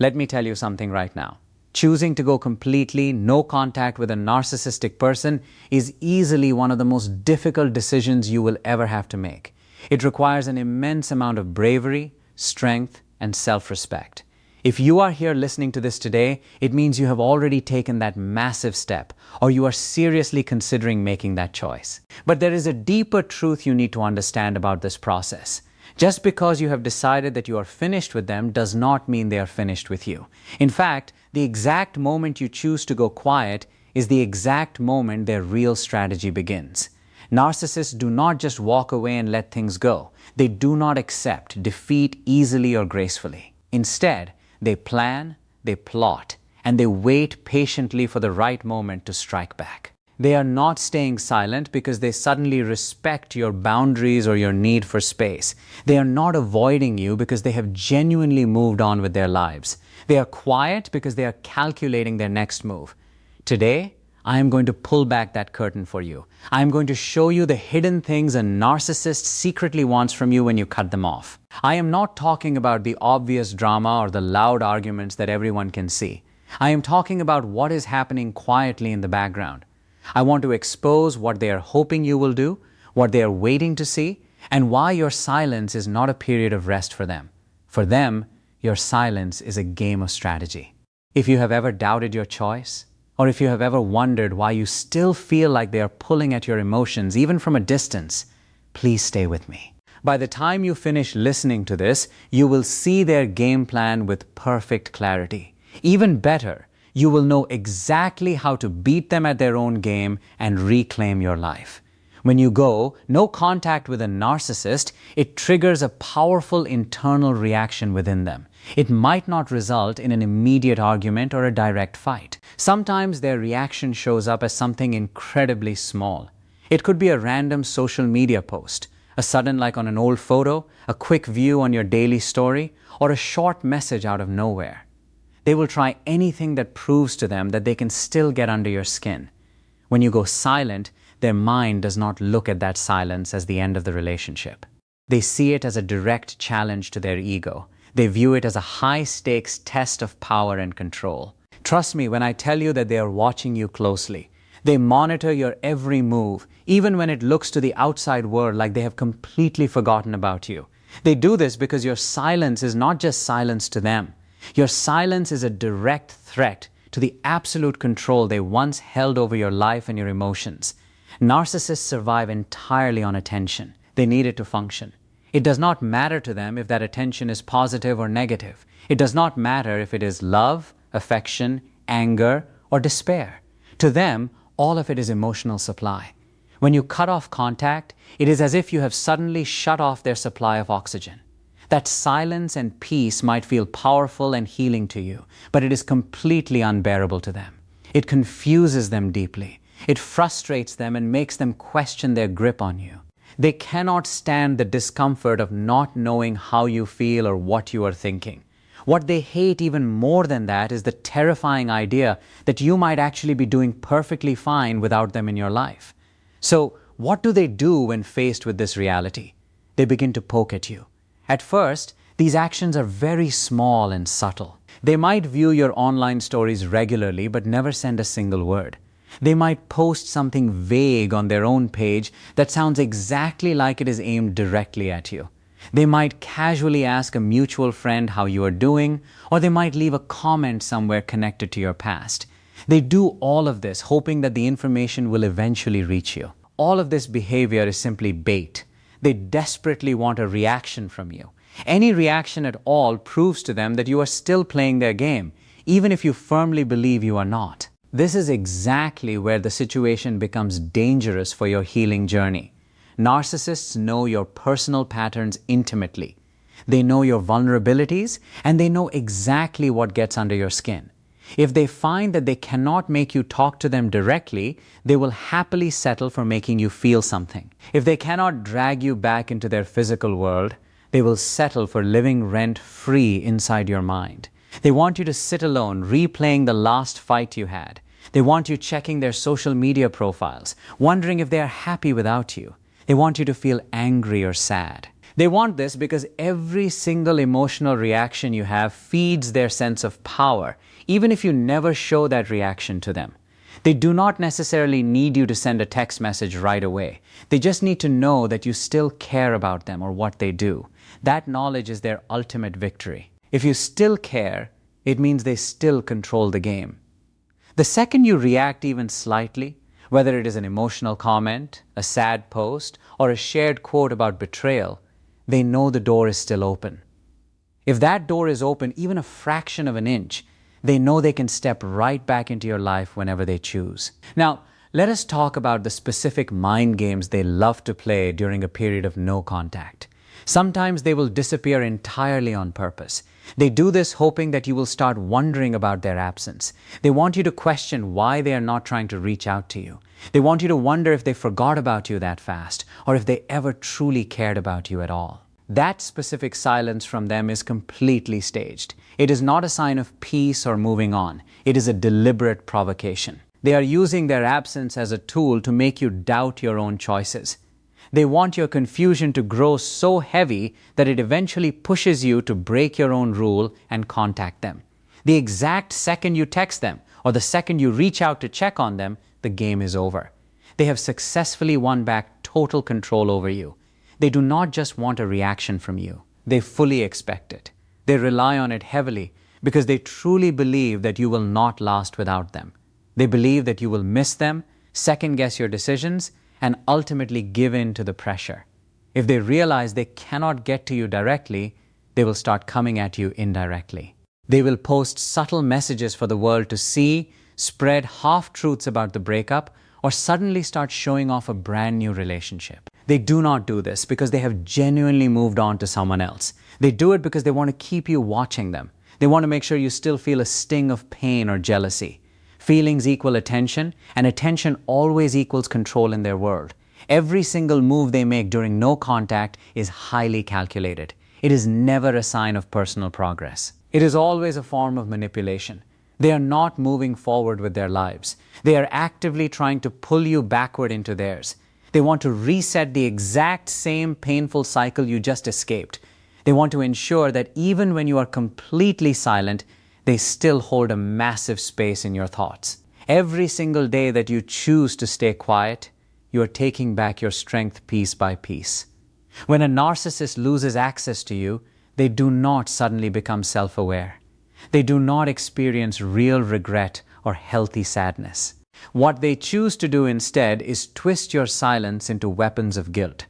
Let me tell you something right now. Choosing to go completely no contact with a narcissistic person is easily one of the most difficult decisions you will ever have to make. It requires an immense amount of bravery, strength, and self-respect. If you are here listening to this today, it means you have already taken that massive step, or you are seriously considering making that choice. But there is a deeper truth you need to understand about this process. Just because you have decided that you are finished with them does not mean they are finished with you. In fact, the exact moment you choose to go quiet is the exact moment their real strategy begins. Narcissists do not just walk away and let things go. They do not accept defeat easily or gracefully. Instead, they plan, they plot, and they wait patiently for the right moment to strike back. They are not staying silent because they suddenly respect your boundaries or your need for space. They are not avoiding you because they have genuinely moved on with their lives. They are quiet because they are calculating their next move. Today, I am going to pull back that curtain for you. I am going to show you the hidden things a narcissist secretly wants from you when you cut them off. I am not talking about the obvious drama or the loud arguments that everyone can see. I am talking about what is happening quietly in the background. I want to expose what they are hoping you will do, what they are waiting to see, and why your silence is not a period of rest for them. For them, your silence is a game of strategy. If you have ever doubted your choice, or if you have ever wondered why you still feel like they are pulling at your emotions even from a distance, please stay with me. By the time you finish listening to this, you will see their game plan with perfect clarity. Even better, you will know exactly how to beat them at their own game and reclaim your life. When you go no contact with a narcissist, it triggers a powerful internal reaction within them. It might not result in an immediate argument or a direct fight. Sometimes their reaction shows up as something incredibly small. It could be a random social media post, a sudden like on an old photo, a quick view on your daily story, or a short message out of nowhere. They will try anything that proves to them that they can still get under your skin. When you go silent, their mind does not look at that silence as the end of the relationship. They see it as a direct challenge to their ego. They view it as a high-stakes test of power and control. Trust me when I tell you that they are watching you closely. They monitor your every move, even when it looks to the outside world like they have completely forgotten about you. They do this because your silence is not just silence to them. Your silence is a direct threat to the absolute control they once held over your life and your emotions. Narcissists survive entirely on attention. They need it to function. It does not matter to them if that attention is positive or negative. It does not matter if it is love, affection, anger, or despair. To them, all of it is emotional supply. When you cut off contact, it is as if you have suddenly shut off their supply of oxygen. That silence and peace might feel powerful and healing to you, but it is completely unbearable to them. It confuses them deeply. It frustrates them and makes them question their grip on you. They cannot stand the discomfort of not knowing how you feel or what you are thinking. What they hate even more than that is the terrifying idea that you might actually be doing perfectly fine without them in your life. So, what do they do when faced with this reality? They begin to poke at you. At first, these actions are very small and subtle. They might view your online stories regularly but never send a single word. They might post something vague on their own page that sounds exactly like it is aimed directly at you. They might casually ask a mutual friend how you are doing, or they might leave a comment somewhere connected to your past. They do all of this hoping that the information will eventually reach you. All of this behavior is simply bait. They desperately want a reaction from you. Any reaction at all proves to them that you are still playing their game, even if you firmly believe you are not. This is exactly where the situation becomes dangerous for your healing journey. Narcissists know your personal patterns intimately. They know your vulnerabilities, and they know exactly what gets under your skin. If they find that they cannot make you talk to them directly, they will happily settle for making you feel something. If they cannot drag you back into their physical world, they will settle for living rent-free inside your mind. They want you to sit alone, replaying the last fight you had. They want you checking their social media profiles, wondering if they are happy without you. They want you to feel angry or sad. They want this because every single emotional reaction you have feeds their sense of power, even if you never show that reaction to them. They do not necessarily need you to send a text message right away. They just need to know that you still care about them or what they do. That knowledge is their ultimate victory. If you still care, it means they still control the game. The second you react even slightly, whether it is an emotional comment, a sad post, or a shared quote about betrayal, they know the door is still open. If that door is open even a fraction of an inch, they know they can step right back into your life whenever they choose. Now, let us talk about the specific mind games they love to play during a period of no contact. Sometimes they will disappear entirely on purpose. They do this hoping that you will start wondering about their absence. They want you to question why they are not trying to reach out to you. They want you to wonder if they forgot about you that fast, or if they ever truly cared about you at all. That specific silence from them is completely staged. It is not a sign of peace or moving on. It is a deliberate provocation. They are using their absence as a tool to make you doubt your own choices. They want your confusion to grow so heavy that it eventually pushes you to break your own rule and contact them. The exact second you text them, or the second you reach out to check on them, the game is over. They have successfully won back total control over you. They do not just want a reaction from you. They fully expect it. They rely on it heavily because they truly believe that you will not last without them. They believe that you will miss them, second-guess your decisions, and ultimately give in to the pressure. If they realize they cannot get to you directly, they will start coming at you indirectly. They will post subtle messages for the world to see, spread half-truths about the breakup, or suddenly start showing off a brand new relationship. They do not do this because they have genuinely moved on to someone else. They do it because they want to keep you watching them. They want to make sure you still feel a sting of pain or jealousy. Feelings equal attention, and attention always equals control in their world. Every single move they make during no contact is highly calculated. It is never a sign of personal progress. It is always a form of manipulation. They are not moving forward with their lives. They are actively trying to pull you backward into theirs. They want to reset the exact same painful cycle you just escaped. They want to ensure that even when you are completely silent, they still hold a massive space in your thoughts. Every single day that you choose to stay quiet, you are taking back your strength piece by piece. When a narcissist loses access to you, they do not suddenly become self-aware. They do not experience real regret or healthy sadness. What they choose to do instead is twist your silence into weapons of guilt.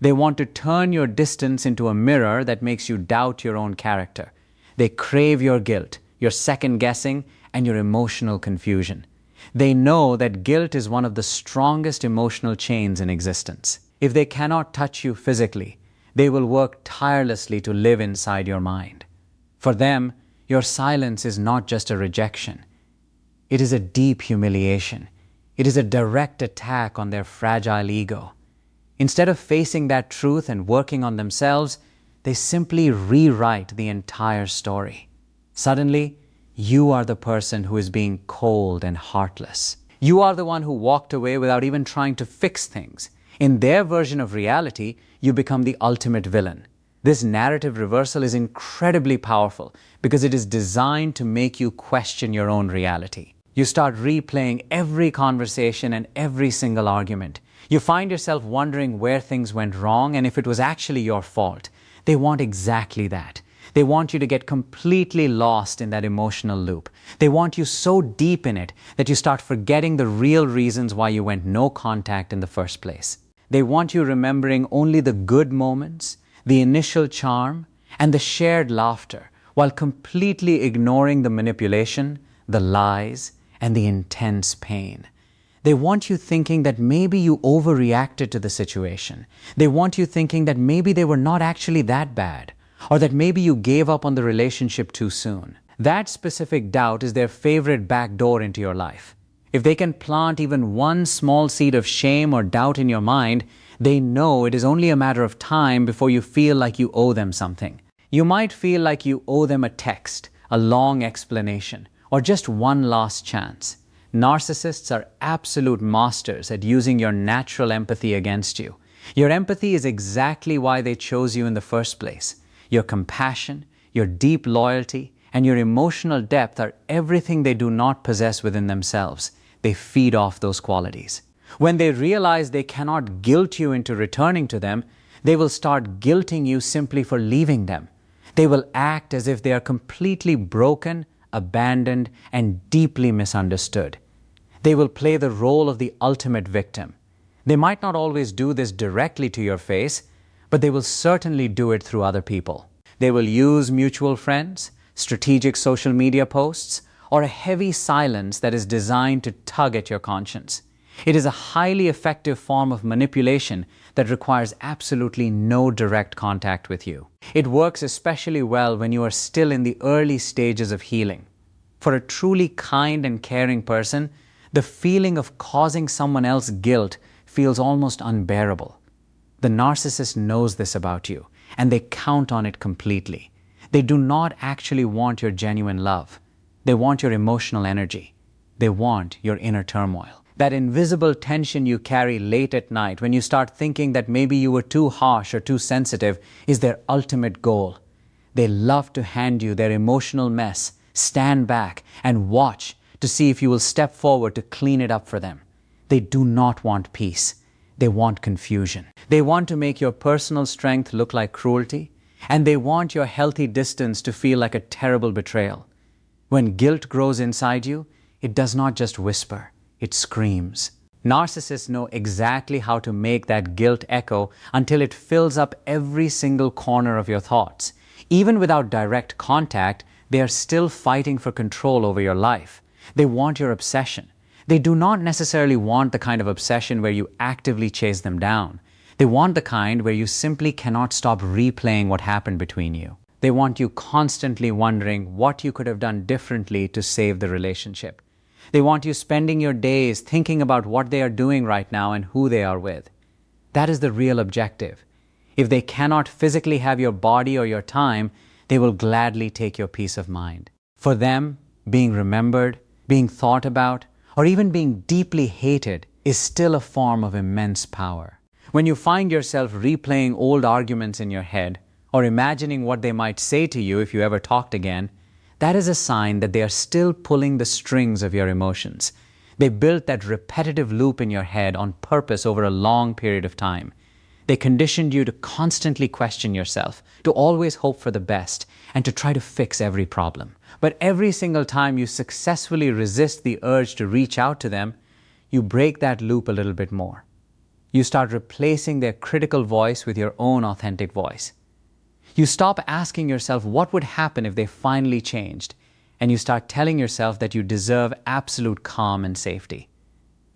They want to turn your distance into a mirror that makes you doubt your own character. They crave your guilt, your second-guessing, and your emotional confusion. They know that guilt is one of the strongest emotional chains in existence. If they cannot touch you physically, they will work tirelessly to live inside your mind. For them, your silence is not just a rejection. It is a deep humiliation. It is a direct attack on their fragile ego. Instead of facing that truth and working on themselves, they simply rewrite the entire story. Suddenly, you are the person who is being cold and heartless. You are the one who walked away without even trying to fix things. In their version of reality, you become the ultimate villain. This narrative reversal is incredibly powerful because it is designed to make you question your own reality. You start replaying every conversation and every single argument. You find yourself wondering where things went wrong and if it was actually your fault. They want exactly that. They want you to get completely lost in that emotional loop. They want you so deep in it that you start forgetting the real reasons why you went no contact in the first place. They want you remembering only the good moments, the initial charm, and the shared laughter, while completely ignoring the manipulation, the lies, and the intense pain. They want you thinking that maybe you overreacted to the situation. They want you thinking that maybe they were not actually that bad, or that maybe you gave up on the relationship too soon. That specific doubt is their favorite back door into your life. If they can plant even one small seed of shame or doubt in your mind, they know it is only a matter of time before you feel like you owe them something. You might feel like you owe them a text, a long explanation, or just one last chance. Narcissists are absolute masters at using your natural empathy against you. Your empathy is exactly why they chose you in the first place. Your compassion, your deep loyalty, and your emotional depth are everything they do not possess within themselves. They feed off those qualities. When they realize they cannot guilt you into returning to them, they will start guilting you simply for leaving them. They will act as if they are completely broken, abandoned, and deeply misunderstood. They will play the role of the ultimate victim. They might not always do this directly to your face, but they will certainly do it through other people. They will use mutual friends, strategic social media posts, or a heavy silence that is designed to tug at your conscience. It is a highly effective form of manipulation that requires absolutely no direct contact with you. It works especially well when you are still in the early stages of healing. For a truly kind and caring person, the feeling of causing someone else guilt feels almost unbearable. The narcissist knows this about you, and they count on it completely. They do not actually want your genuine love. They want your emotional energy. They want your inner turmoil. That invisible tension you carry late at night when you start thinking that maybe you were too harsh or too sensitive is their ultimate goal. They love to hand you their emotional mess, stand back, and watch to see if you will step forward to clean it up for them. They do not want peace. They want confusion. They want to make your personal strength look like cruelty, and they want your healthy distance to feel like a terrible betrayal. When guilt grows inside you, it does not just whisper, it screams. Narcissists know exactly how to make that guilt echo until it fills up every single corner of your thoughts. Even without direct contact, they are still fighting for control over your life. They want your obsession. They do not necessarily want the kind of obsession where you actively chase them down. They want the kind where you simply cannot stop replaying what happened between you. They want you constantly wondering what you could have done differently to save the relationship. They want you spending your days thinking about what they are doing right now and who they are with. That is the real objective. If they cannot physically have your body or your time, they will gladly take your peace of mind. For them, being remembered, being thought about, or even being deeply hated is still a form of immense power. When you find yourself replaying old arguments in your head, or imagining what they might say to you if you ever talked again, that is a sign that they are still pulling the strings of your emotions. They built that repetitive loop in your head on purpose over a long period of time. They conditioned you to constantly question yourself, to always hope for the best, and to try to fix every problem. But every single time you successfully resist the urge to reach out to them, you break that loop a little bit more. You start replacing their critical voice with your own authentic voice. You stop asking yourself what would happen if they finally changed, and you start telling yourself that you deserve absolute calm and safety.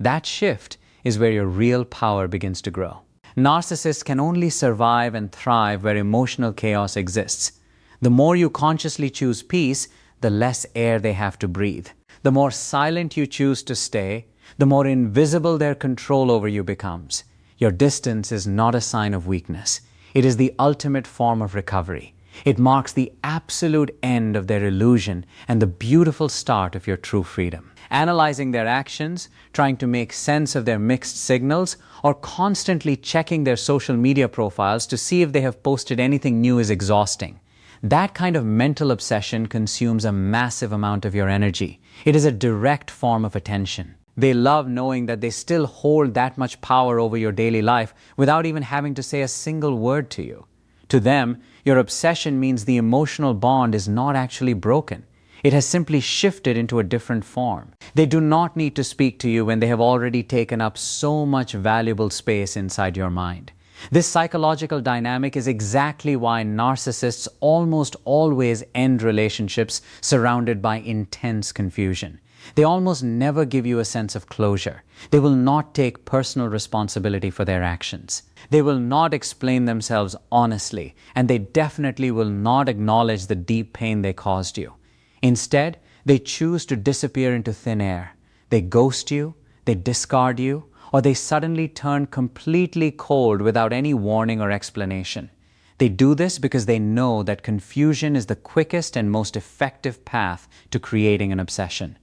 That shift is where your real power begins to grow. Narcissists can only survive and thrive where emotional chaos exists. The more you consciously choose peace, the less air they have to breathe. The more silent you choose to stay, the more invisible their control over you becomes. Your distance is not a sign of weakness. It is the ultimate form of recovery. It marks the absolute end of their illusion and the beautiful start of your true freedom. Analyzing their actions, trying to make sense of their mixed signals, or constantly checking their social media profiles to see if they have posted anything new is exhausting. That kind of mental obsession consumes a massive amount of your energy. It is a direct form of attention. They love knowing that they still hold that much power over your daily life without even having to say a single word to you. To them, your obsession means the emotional bond is not actually broken. It has simply shifted into a different form. They do not need to speak to you when they have already taken up so much valuable space inside your mind. This psychological dynamic is exactly why narcissists almost always end relationships surrounded by intense confusion. They almost never give you a sense of closure. They will not take personal responsibility for their actions. They will not explain themselves honestly, and they definitely will not acknowledge the deep pain they caused you. Instead, they choose to disappear into thin air. They ghost you, they discard you, or they suddenly turn completely cold without any warning or explanation. They do this because they know that confusion is the quickest and most effective path to creating an obsession.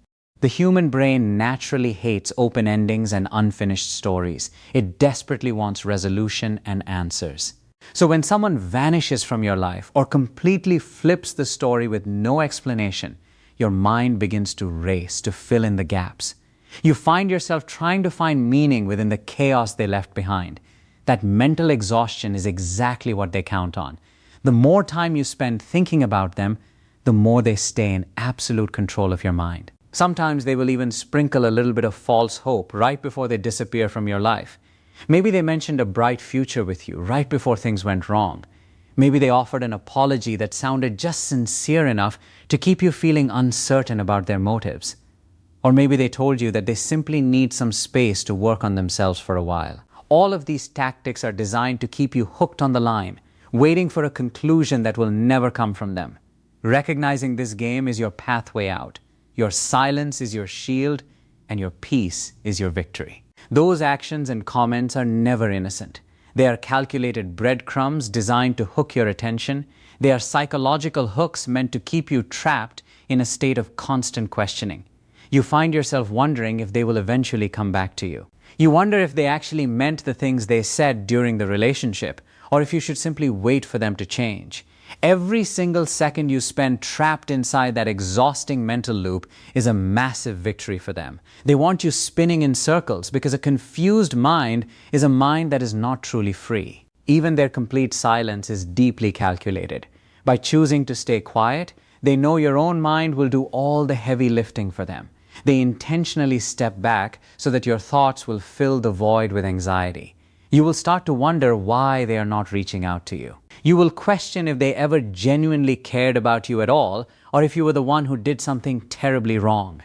The human brain naturally hates open endings and unfinished stories. It desperately wants resolution and answers. So when someone vanishes from your life or completely flips the story with no explanation, your mind begins to race to fill in the gaps. You find yourself trying to find meaning within the chaos they left behind. That mental exhaustion is exactly what they count on. The more time you spend thinking about them, the more they stay in absolute control of your mind. Sometimes they will even sprinkle a little bit of false hope right before they disappear from your life. Maybe they mentioned a bright future with you right before things went wrong. Maybe they offered an apology that sounded just sincere enough to keep you feeling uncertain about their motives. Or maybe they told you that they simply need some space to work on themselves for a while. All of these tactics are designed to keep you hooked on the line, waiting for a conclusion that will never come from them. Recognizing this game is your pathway out. Your silence is your shield, and your peace is your victory. Those actions and comments are never innocent. They are calculated breadcrumbs designed to hook your attention. They are psychological hooks meant to keep you trapped in a state of constant questioning. You find yourself wondering if they will eventually come back to you. You wonder if they actually meant the things they said during the relationship, or if you should simply wait for them to change. Every single second you spend trapped inside that exhausting mental loop is a massive victory for them. They want you spinning in circles because a confused mind is a mind that is not truly free. Even their complete silence is deeply calculated. By choosing to stay quiet, they know your own mind will do all the heavy lifting for them. They intentionally step back so that your thoughts will fill the void with anxiety. You will start to wonder why they are not reaching out to you. You will question if they ever genuinely cared about you at all, or if you were the one who did something terribly wrong.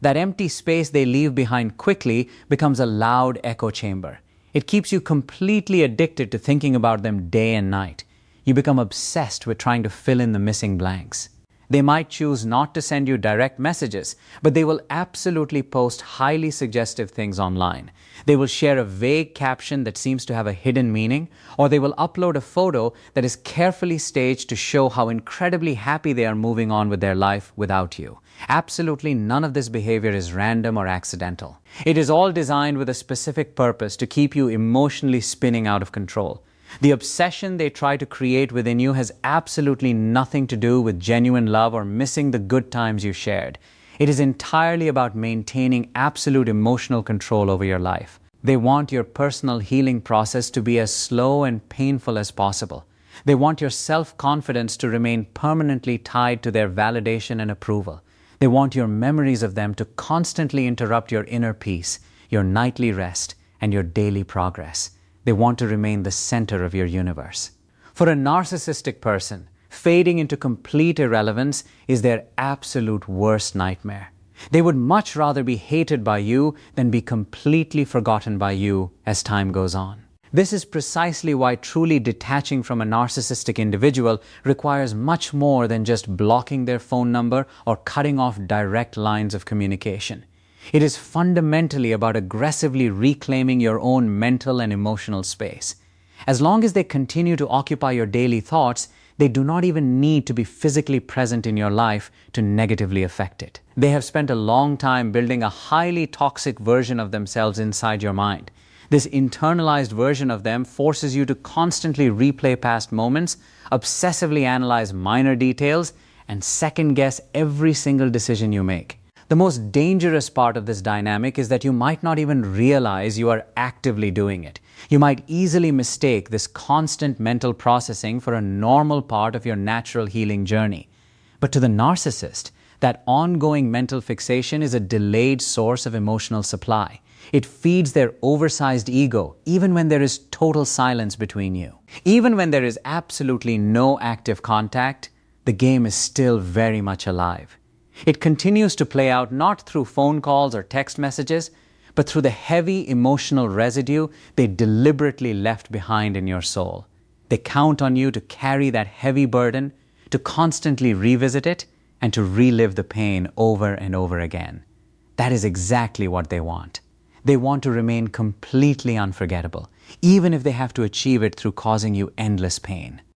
That empty space they leave behind quickly becomes a loud echo chamber. It keeps you completely addicted to thinking about them day and night. You become obsessed with trying to fill in the missing blanks. They might choose not to send you direct messages, but they will absolutely post highly suggestive things online. They will share a vague caption that seems to have a hidden meaning, or they will upload a photo that is carefully staged to show how incredibly happy they are moving on with their life without you. Absolutely none of this behavior is random or accidental. It is all designed with a specific purpose to keep you emotionally spinning out of control. The obsession they try to create within you has absolutely nothing to do with genuine love or missing the good times you shared. It is entirely about maintaining absolute emotional control over your life. They want your personal healing process to be as slow and painful as possible. They want your self-confidence to remain permanently tied to their validation and approval. They want your memories of them to constantly interrupt your inner peace, your nightly rest, and your daily progress. They want to remain the center of your universe. For a narcissistic person, fading into complete irrelevance is their absolute worst nightmare. They would much rather be hated by you than be completely forgotten by you as time goes on. This is precisely why truly detaching from a narcissistic individual requires much more than just blocking their phone number or cutting off direct lines of communication. It is fundamentally about aggressively reclaiming your own mental and emotional space. As long as they continue to occupy your daily thoughts, they do not even need to be physically present in your life to negatively affect it. They have spent a long time building a highly toxic version of themselves inside your mind. This internalized version of them forces you to constantly replay past moments, obsessively analyze minor details, and second-guess every single decision you make. The most dangerous part of this dynamic is that you might not even realize you are actively doing it. You might easily mistake this constant mental processing for a normal part of your natural healing journey. But to the narcissist, that ongoing mental fixation is a delayed source of emotional supply. It feeds their oversized ego, even when there is total silence between you. Even when there is absolutely no active contact, the game is still very much alive. It continues to play out not through phone calls or text messages, but through the heavy emotional residue they deliberately left behind in your soul. They count on you to carry that heavy burden, to constantly revisit it, and to relive the pain over and over again. That is exactly what they want. They want to remain completely unforgettable, even if they have to achieve it through causing you endless pain.